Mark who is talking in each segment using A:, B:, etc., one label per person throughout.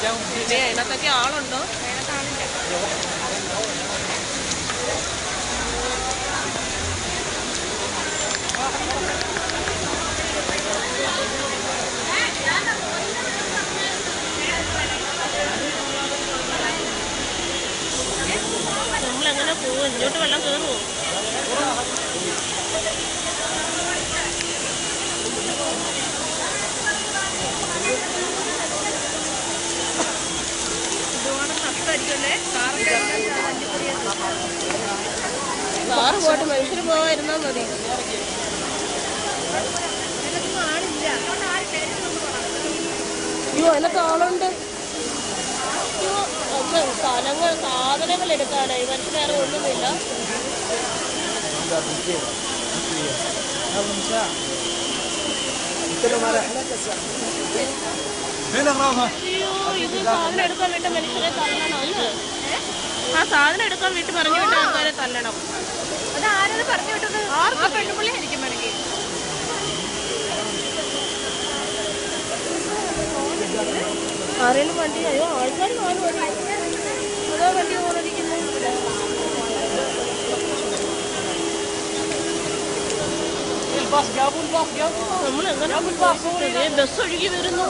A: അതിനകത്തൊക്കെ ആളുണ്ടോ? നമ്മളെങ്ങനെ പോവും? ഇങ്ങോട്ട് വെള്ളം കയറുമോ? കാറ് പോയിട്ട് മനുഷ്യർ പോകാതിരുന്നാൽ മതി. അയ്യോ അതിനകത്ത് ആളുണ്ട്. അയ്യോ ഒന്ന് സാധനങ്ങൾ എടുക്കാനായി മനുഷ്യർ വേറെ ഒന്നുമില്ല. അയ്യോ ഇത് സാധനം എടുക്കാൻ വിട്ട് മനുഷ്യരെ തല്ലണം അല്ലേ? ആ സാധനം എടുക്കാൻ വിട്ട് പറഞ്ഞു വിട്ട ആൾക്കാരെ തല്ലണം.
B: അത് ആരത് പറഞ്ഞു വിട്ടത്? ആ പെണ്ണുപുള്ളി ആയിരിക്കും വേണമെങ്കിൽ.
A: ആരെങ്കിലും വണ്ടി അയ്യോ ആൾക്കാർ കാണും. അതാ വണ്ടി ഓടിക്കുന്നത്. നമ്മളെങ്ങനെ ബസ് ഒഴുകി വരുന്നു.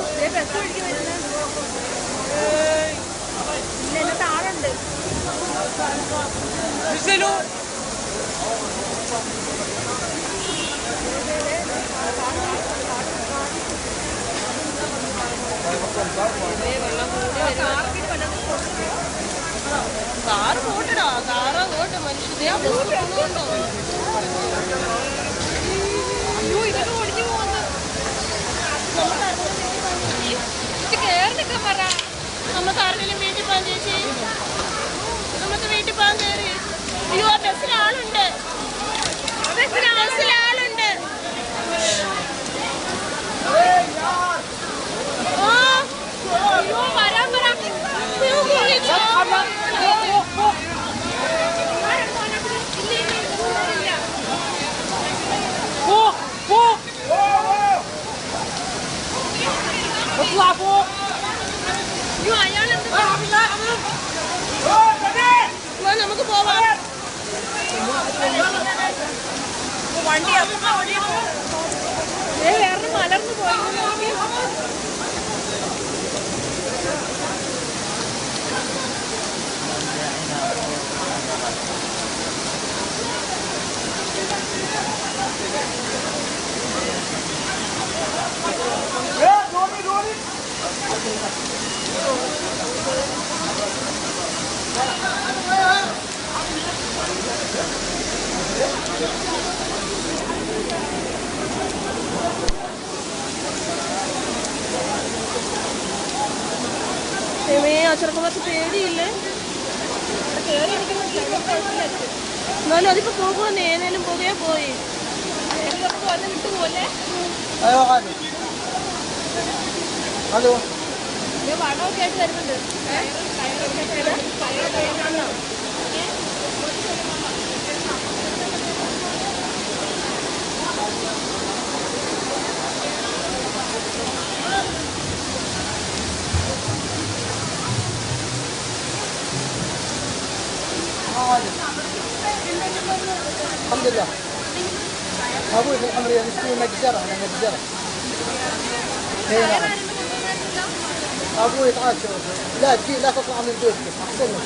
B: ഇതിനകത്ത് ആളുണ്ട്.
A: കാറ് പോട്ടടാ, കാറാ പോട്ടെ മനുഷ്യരെ.
B: ഇതൊക്കെ ഒടിഞ്ഞു പോകുന്നു. കേറി നിൽക്കാൻ പറ.
A: നമുക്ക് ആരെങ്കിലും വീട്ടിൽ പോകാൻ ചേച്ചി, നമുക്ക് വീട്ടിൽ പോകാൻ കയറി. അയ്യോ ബസ്സിലാളുണ്ട്, ബസ്സിലാളുണ്ട്.
B: അയ്യോ വരാൻ പറ.
A: നമുക്ക് പോവാം.
B: വണ്ടി വേറെ മലർന്നു പോയി.
A: ആ ചെറുക്കന്മാർക്ക് പേടിയില്ലേ? എന്നാലും അതിപ്പോ പോകുമെന്ന് ഏതേലും പുകയെ പോയി
B: വന്ന് വിട്ടുപോലെ വടമൊക്കെ ആയിട്ട് വരുന്നുണ്ട്.
C: الحمد لله. ابوي في الحمريه نشتري مجزره على مجزره. اي نعم. ابوي يتعاشر. لا تجي لا تطلع من بيتك احسن لك.